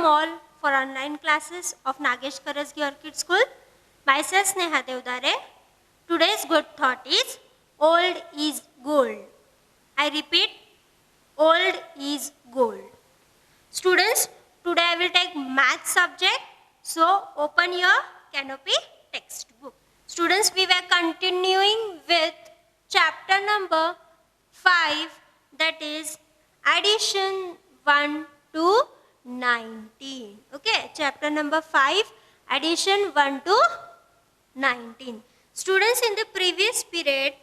welcome all for online classes of Nagesh Karasgi Orchid School. Myself Sneha Devdare. Today's good thought is old is gold. I repeat, old is gold. Students, today I will take math subject. So open your Canopy textbook. Students, we were continuing with chapter number 5, that is addition 1 to 19. Okay, chapter number 5, addition 1 to 19. Students, in the previous period,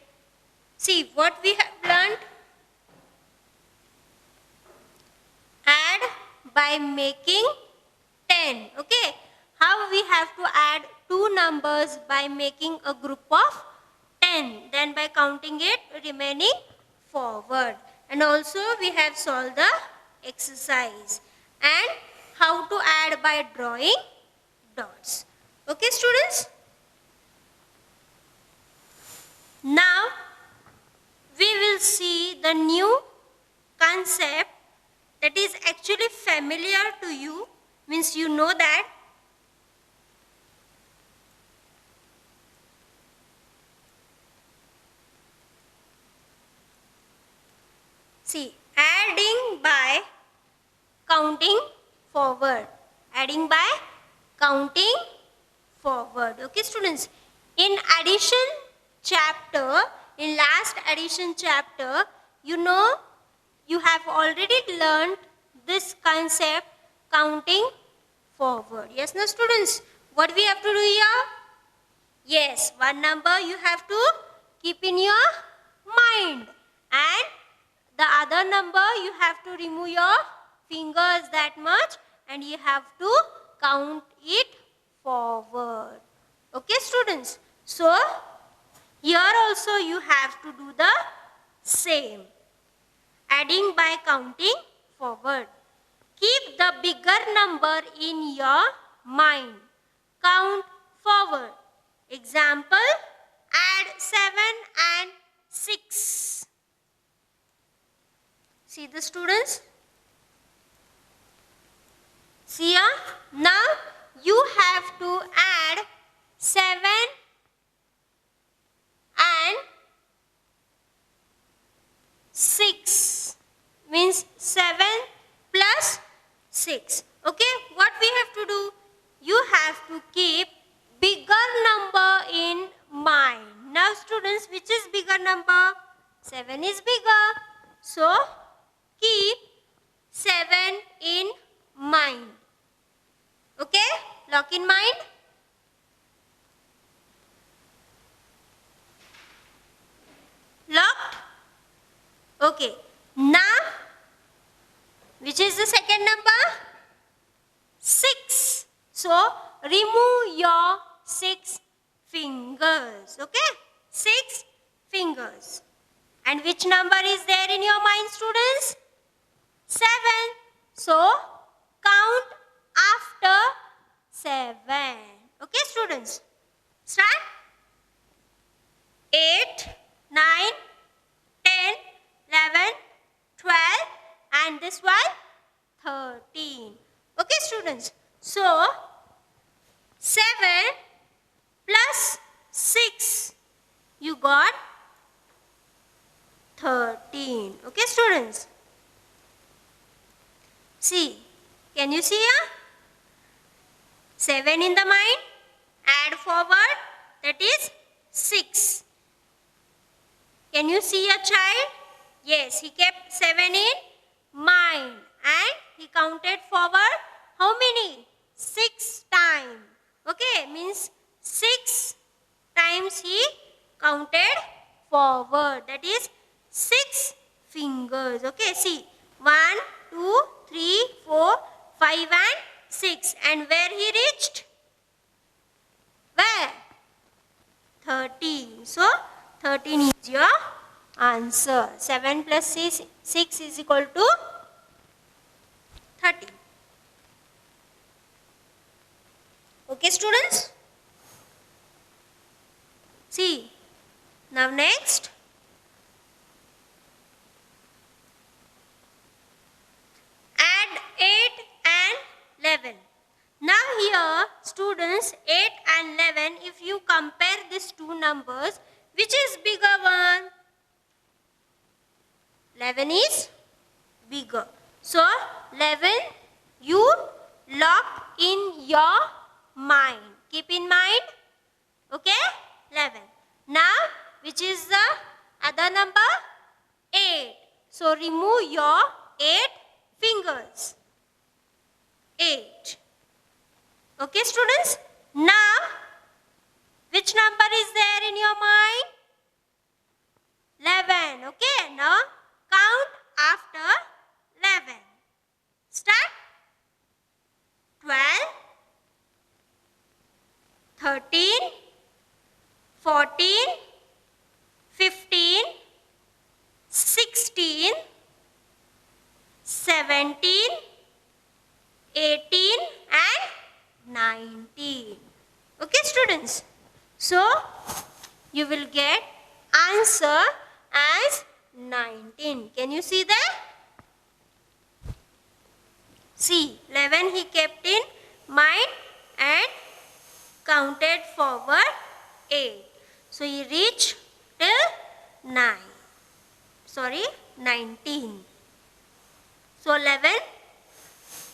see what we have learned. Add by making 10. Okay, how we have to add two numbers by making a group of 10, then by counting it remaining forward, and also we have solved the exercise and how to add by drawing dots. Okay, students, now we will see the new concept that is actually familiar to you, means you know that. See, adding by counting forward. Adding by counting forward. Okay, students. In addition chapter, in last addition chapter, you know, you have already learned this concept, counting forward. Yes, no, students? What we have to do here? Yes, one number you have to keep in your mind, and the other number you have to remove your fingers that much, and you have to count it forward. Okay, students? So, here also you have to do the same. Adding by counting forward. Keep the bigger number in your mind. Count forward. Example, add 7 and 6. See the students? See here? Now you have to add 7 and 6. Means 7 plus 6. Okay, what we have to do? You have to keep bigger number in mind. Now students, which is bigger number? 7 is bigger. So, keep 7 in mind. Okay, lock in mind. Locked? Okay, now which is the second number? 6. So, remove your 6 fingers. Okay, 6 fingers. And which number is there in your mind, students? 7. So, count after 7. Okay, students? Start. 8, 9, 10, 11, 12, and this one 13. Okay, students? So, 7 plus 6, you got 13. Okay, students? See, can you see here? 7 in the mind, add forward, that is 6. Can you see a child? Yes, he kept 7 in mind and he counted forward how many? 6 times. Okay, means 6 times he counted forward, that is 6 fingers. Okay, see, 1, 2, 3, 4, 5 and 6. And where he reached? Where? 13. So, 13 is your answer. 7 plus 6 is equal to 13. Okay, students? See, now next. Add 8 and students, 8 and 11, if you compare these two numbers, which is bigger one? 11 is bigger. So 11 you lock in your mind. Keep in mind. Okay? 11. Now which is the other number? 8. So remove your 8 fingers. 8. Okay students? Now which number is there in your mind? 11. Okay? Now count after 11. Start. 12, 13, 14, 15, 16, 17, 18 and 19. Okay students? So you will get answer as 19. Can you see that? See, 11 he kept in mind and counted forward 8. So he reached till 9. Sorry, 19. So 11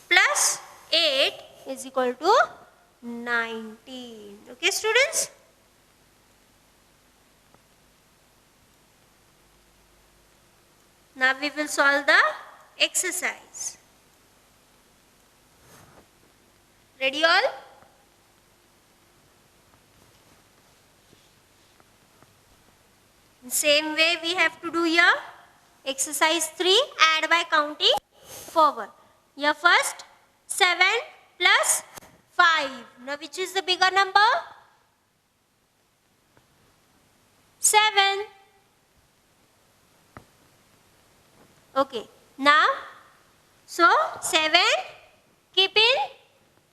plus 8 is equal to 19. Okay students? Now we will solve the exercise. Ready all? In same way we have to do here. Exercise 3, add by counting forward. Here first 7 plus 5. Now which is the bigger number? 7. Okay. Now, so 7 keep in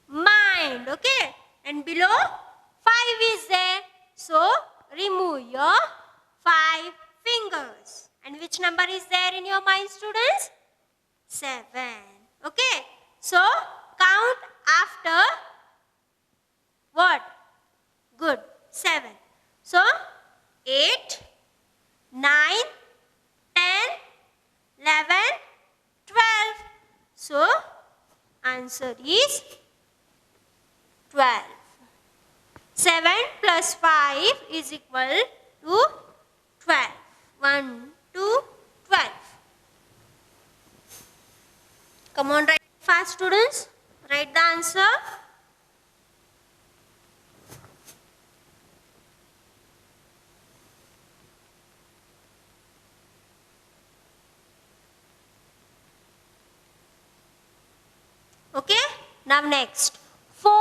mind. Okay. And below 5 is there. So remove your 5 fingers. And which number is there in your mind students? 7. Okay. So count after what? Good. 7. So 8, 9, 10, 11, 12. So answer is 12. 7 plus 5 is equal to 12. 1, 2, 12. Come on, write fast students. Write the answer. Okay. Now next. 4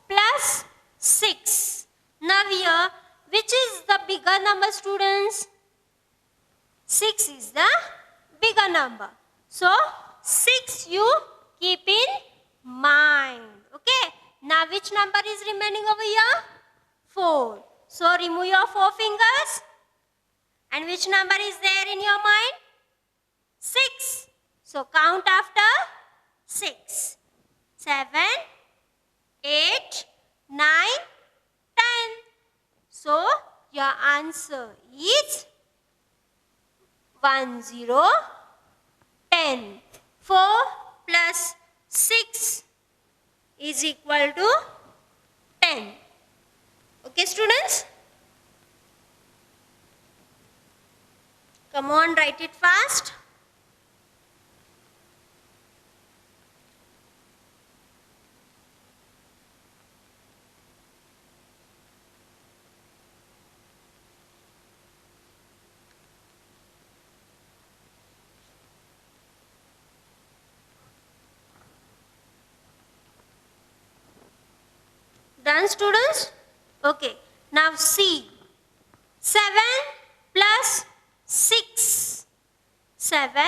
plus 6. Now here, which is the bigger number students? 6 is the bigger number. So 6 you keep in mind. Okay. Now which number is remaining over here? 4. So remove your 4 fingers. And which number is there in your mind? 6. So count after 6. 7, 8, 9, 10. So your answer is 1, 0, 10. 4 plus 6 is equal to 10. Okay students? Come on, write it fast. Done students? Okay. Now see. 7 plus 6. 7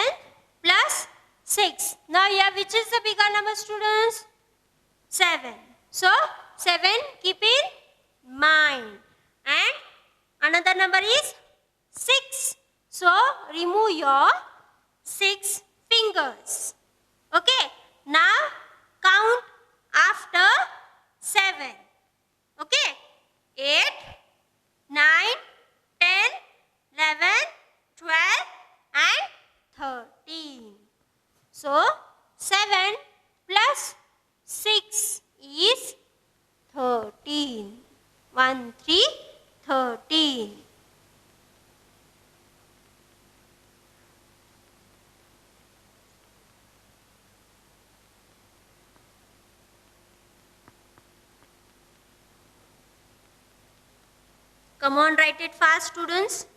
plus 6. Now here which is the bigger number students? 7. So 7 keep in mind. And another number is 6. So remove your 6 fingers. Okay. Now count after 7. Okay, 8, 9, 10, 11, 12 and 13. So 7 plus 6 is 13. 1, 3, 13. Come on, write it fast, students.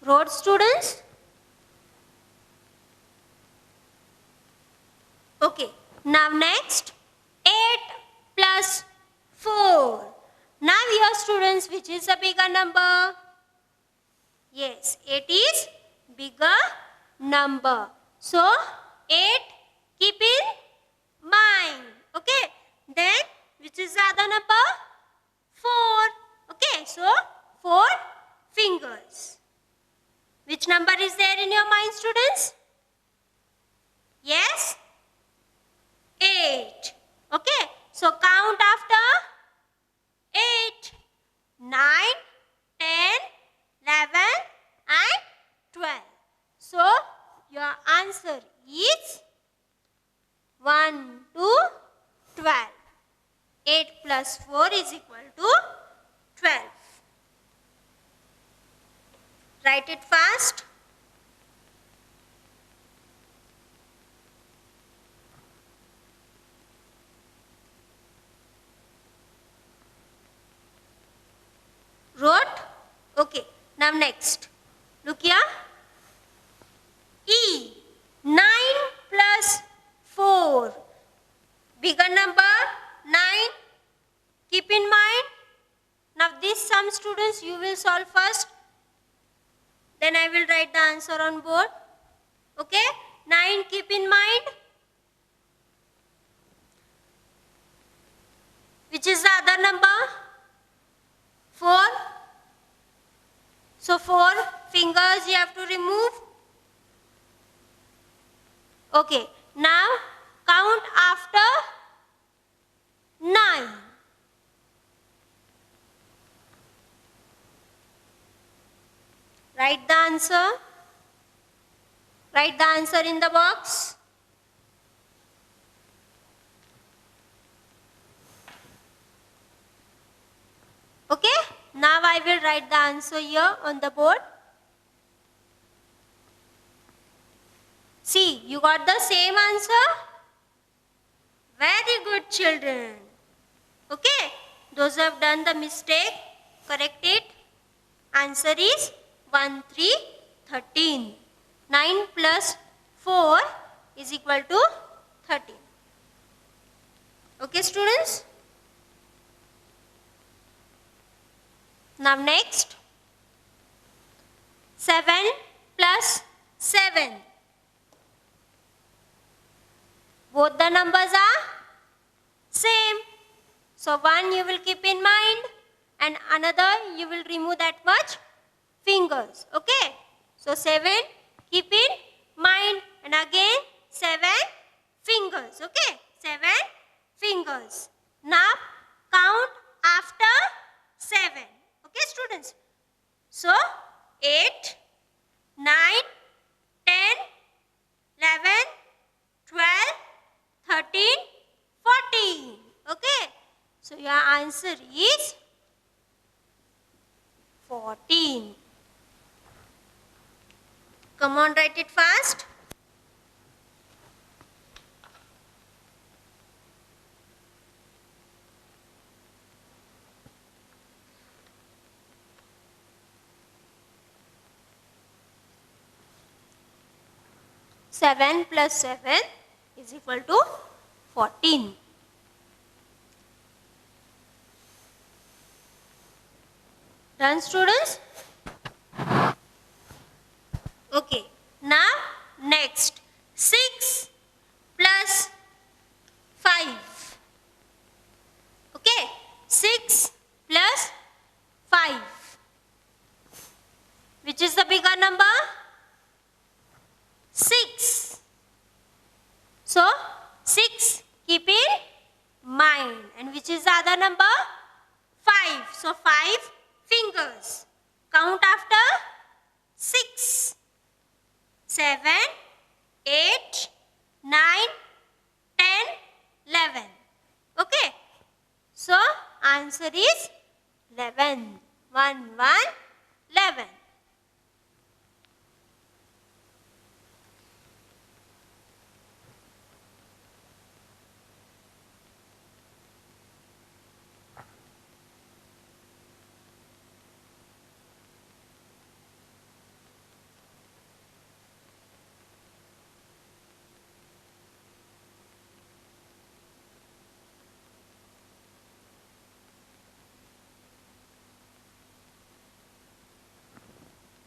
Wrote, students? Okay, now next 8 plus 4. Now here, students, which is a bigger number? Yes, 8 is bigger number. So 8 keep in mind. Okay, then which is the other number? 4. Okay, so 4 fingers. Which number is there in your mind, students? Yes? 8. Okay, so count after 8, 9, 10, 11 and 12. So your answer is 1 to 12. 8 plus 4 is equal to 12. Write it fast. Wrote? Okay. Now next. Look here. E. 9 plus 4. Bigger number 9. Keep in mind. Now this sum, students, you will solve first. Then I will write the answer on board. Okay. 9 keep in mind. Which is the other number? 4. So 4 fingers you have to remove. Okay. Now count after 9. Write the answer. Write the answer in the box. Okay. Now I will write the answer here on the board. See, you got the same answer? Very good, children. Okay. Those who have done the mistake, correct it. Answer is 1, 3, 13. 9 plus 4 is equal to 13. Okay, students? Now next, 7 plus 7. Both the numbers are same. So 1 you will keep in mind and another you will remove that much fingers. Okay. So 7 keep in mind and again 7 fingers. Okay. 7 fingers. Now count after 7. Okay, students. So 8, 9, 10, 11, 12, 13, 14. Okay. So your answer is 14. Come on, write it fast. Seven plus 7 is equal to 14. Done, students? Now next 6 plus 5. Okay, 6 plus 5. Which is the bigger number? 6. So 6 keep in mind. And which is the other number? 5. So 5 fingers. Count after 6. 7, 8, 9, 10, 11. Okay. So answer is 11. 1, 1, 11.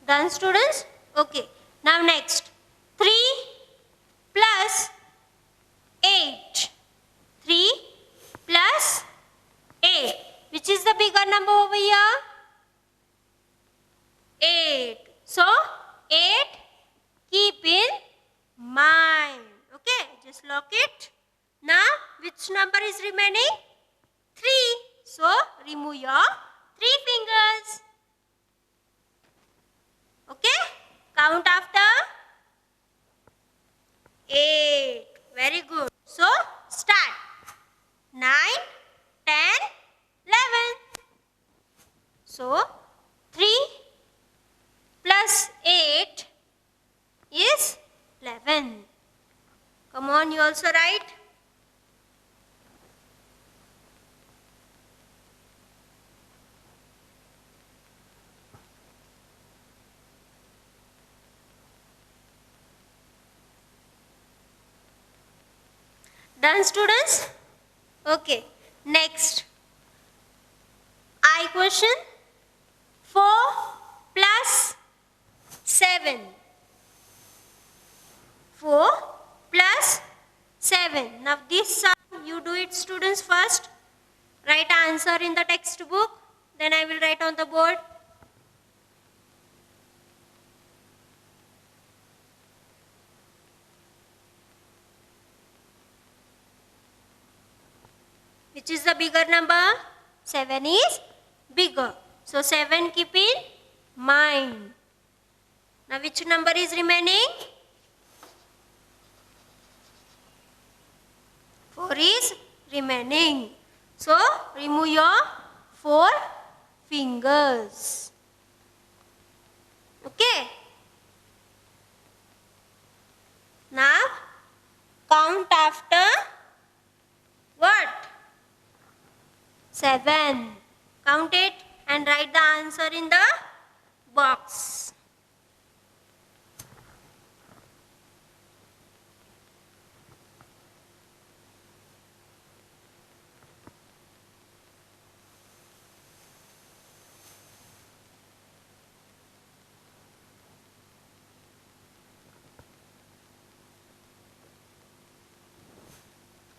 Done, students? Okay. Now next 3 plus 8. 3 plus 8. Which is the bigger number over here? 8. So 8 keep in mind. Okay, just lock it. Now which number is remaining? 3. So remove your 3 fingers. Okay, count after 8. Very good. So start. 9, 10, 11. So 3 plus 8 is 11. Come on, you also write. Done, students? Okay. Next. I question. 4 plus 7. 4 plus 7. Now this sum you do it, students, first. Write answer in the textbook. Then I will write on the board. Which is the bigger number? 7 is bigger. So 7 keep in mind. Now which number is remaining? 4 is remaining. So remove your 4 fingers. Okay. Now count after what? 7. Count it and write the answer in the box.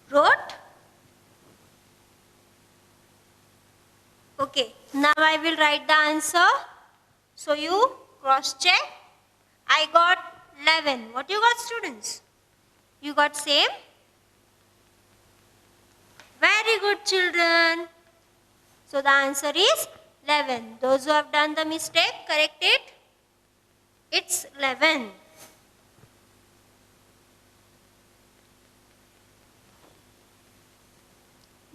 Wrote? Okay, now I will write the answer. So you cross check. I got 11. What you got, students? You got same? Very good, children. So the answer is 11. Those who have done the mistake, correct it. It's 11.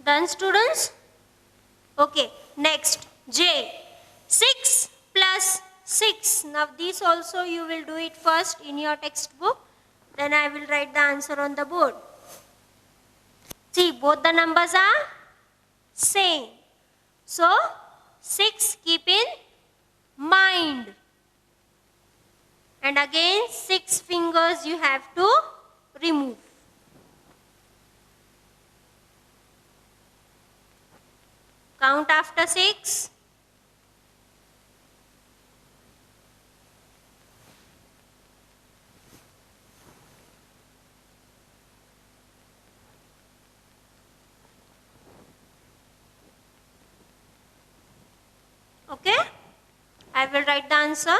Done, students? Okay, next J. 6 plus 6. Now this also you will do it first in your textbook. Then I will write the answer on the board. See, both the numbers are same. So 6 keep in mind. And again 6 fingers you have to remove. Count after 6. Okay, I will write the answer.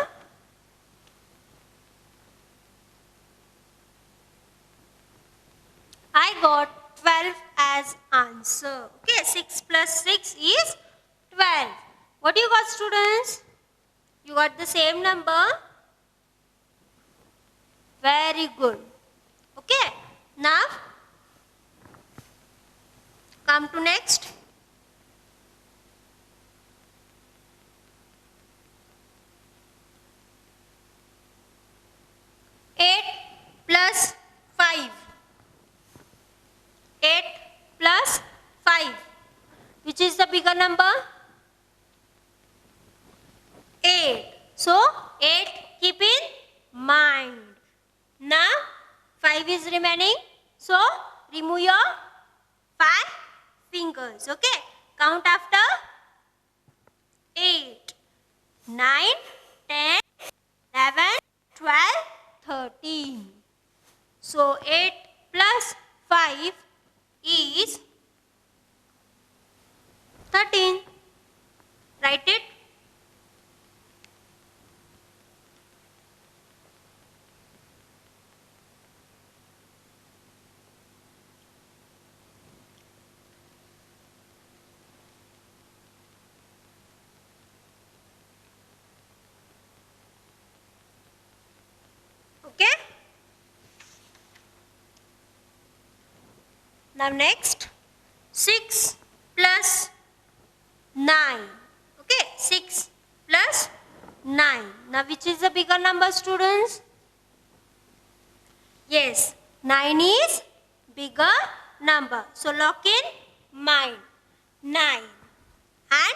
I got 12 as answer. Okay, 6 plus 6 is 12. What do you got, students? You got the same number? Very good. Okay, now come to next. Eight plus 5. 8 plus 5. Which is the bigger number? 8. So 8 keep in mind. Now 5 is remaining. So remove your 5 fingers. Okay. Count after 8. 9, 10, 11, 12, 13. So 8 plus 5 is 13. Write it. Okay. Now next, 6 plus 9. Okay, 6 plus 9. Now which is the bigger number, students? Yes, 9 is bigger number. So lock in mind. 9. And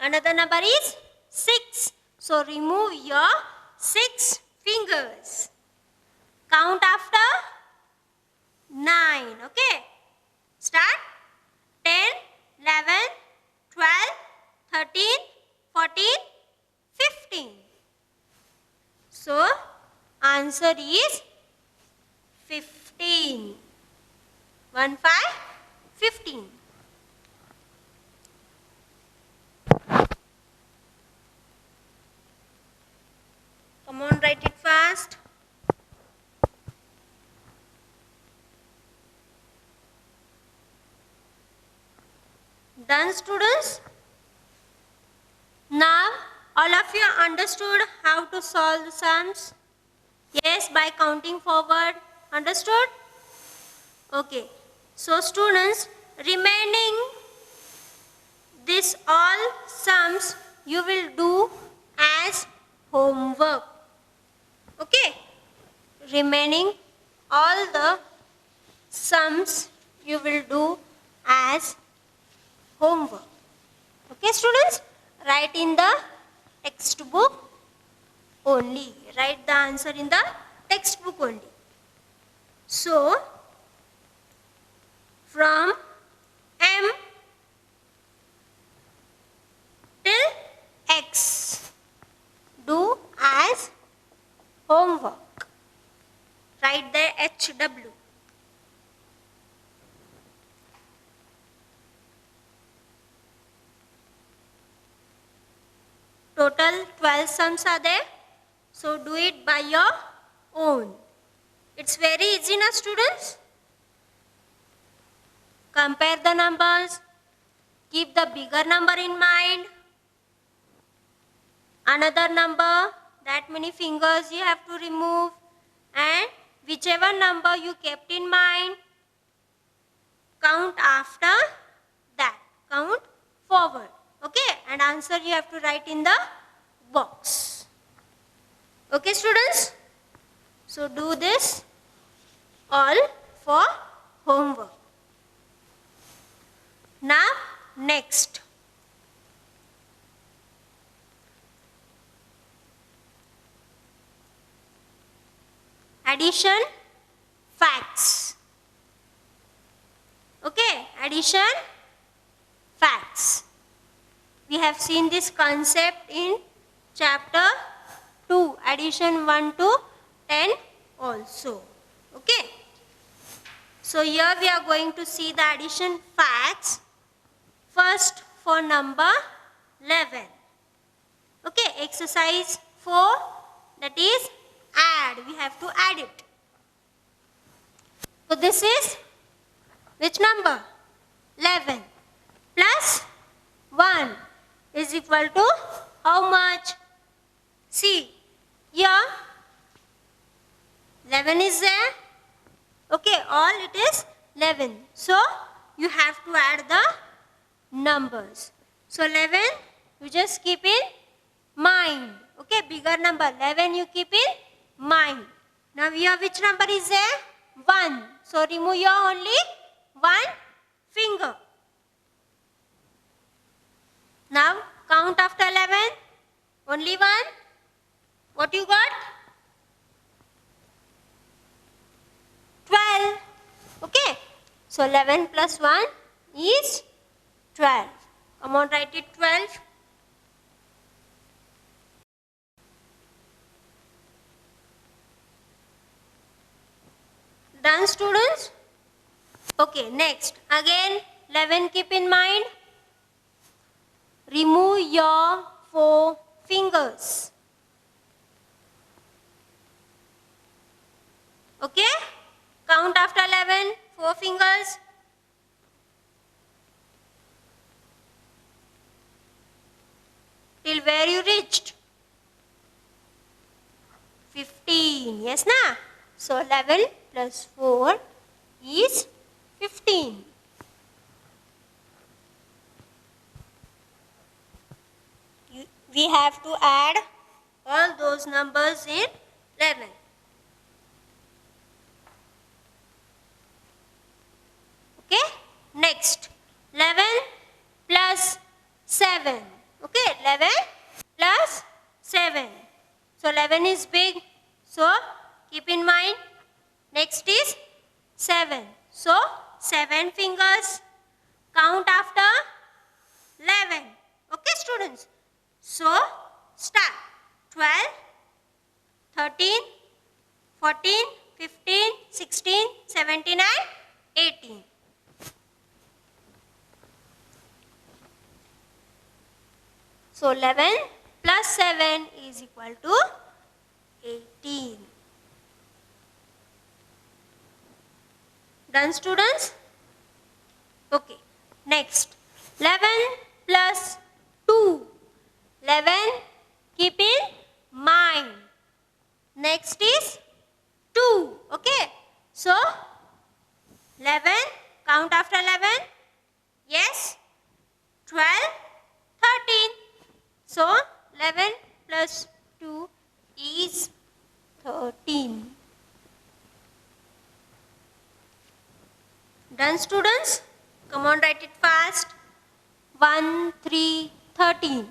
another number is 6. So remove your 6 fingers. Count after 9. Okay. Start. 10, 11, 12, 13, 14, 15. So answer is 15. 1, 5, 15. Come on, write it fast. Done, students? Now all of you understood how to solve the sums? Yes, by counting forward. Understood? Okay. So students, remaining this all sums you will do as homework. Okay. Remaining all the sums you will do as homework. Okay, students? Write in the textbook only. Write the answer in the textbook only. So, from M till X, do as homework. Write the HW. Total 12 sums are there. So do it by your own. It's very easy now, students. Compare the numbers. Keep the bigger number in mind. Another number, that many fingers you have to remove. And whichever number you kept in mind, count after that. Count forward. Okay, and answer you have to write in the box. Okay, students? So do this all for homework. Now, next. Addition facts. Okay, addition facts. We have seen this concept in chapter 2, addition 1 to 10 also. Okay. So here we are going to see the addition facts. First for number 11. Okay, exercise 4, that is add. We have to add it. So this is which number? 11 plus 1 is equal to how much? See, here 11 is there. Okay, all it is 11. So you have to add the numbers. So 11 you just keep in mind. Okay, bigger number 11 you keep in mind. Now here which number is there? 1. So remove your only one finger. Now count after 11. Only 1. What you got? 12. Okay. So 11 plus 1 is 12. Come on, write it 12. Done, students? Okay, next. Again 11 keep in mind. Remove your 4 fingers. Okay? Count after 11, 4 fingers. Till where you reached? 15. Yes, na? So 11 plus 4 is 15. We have to add all those numbers in 11. Okay, next 11 plus 7. Okay, 11 plus 7. So 11 is big, so keep in mind. Next is 7. So 7 fingers. Count after 11. Okay, students. So start. 12, 13, 14, 15, 16, 17 and 18. So 11 plus 7 is equal to 18. Done, students? Okay. Next. 11 plus 2. 11 keep in mind. Next is 2. Okay. So 11. Count after 11. Yes. 12, 13. So 11 plus 2 is 13. Done, students? Come on, write it fast. 1, 3, 13.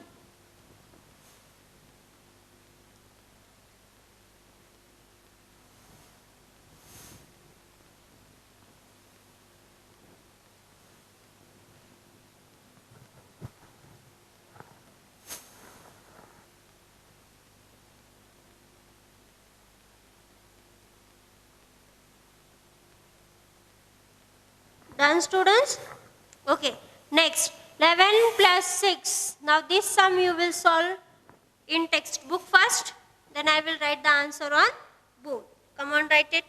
Done, students? Okay. Next, 11 plus 6. Now this sum you will solve in textbook first. Then I will write the answer on board. Come on, write it.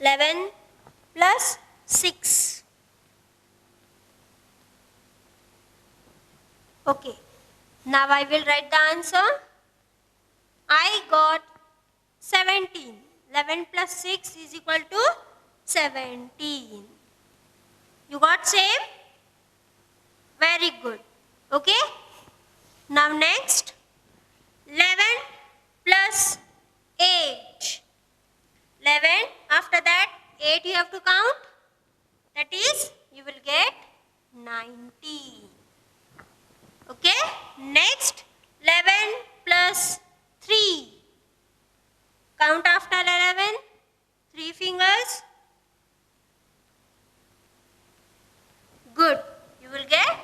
Eleven plus 6. Okay. Now I will write the answer. I got 17. 11 plus 6 is equal to 17. You got same? Very good. Okay. Now next. 11 plus 8. 11. After that 8 you have to count. That is you will get 90. Okay. Next. 11 plus 3. Count after 11. 3 fingers. Good. You will get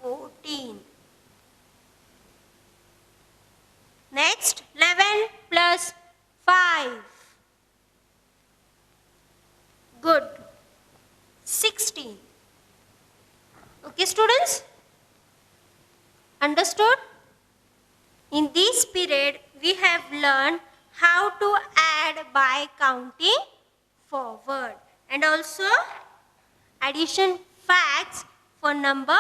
14. Next, 11 plus 5. Good. 16. Okay, students? Understood? In this period, we have learned how to add by counting forward and also addition facts for number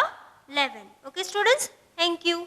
11. Okay, students? Thank you.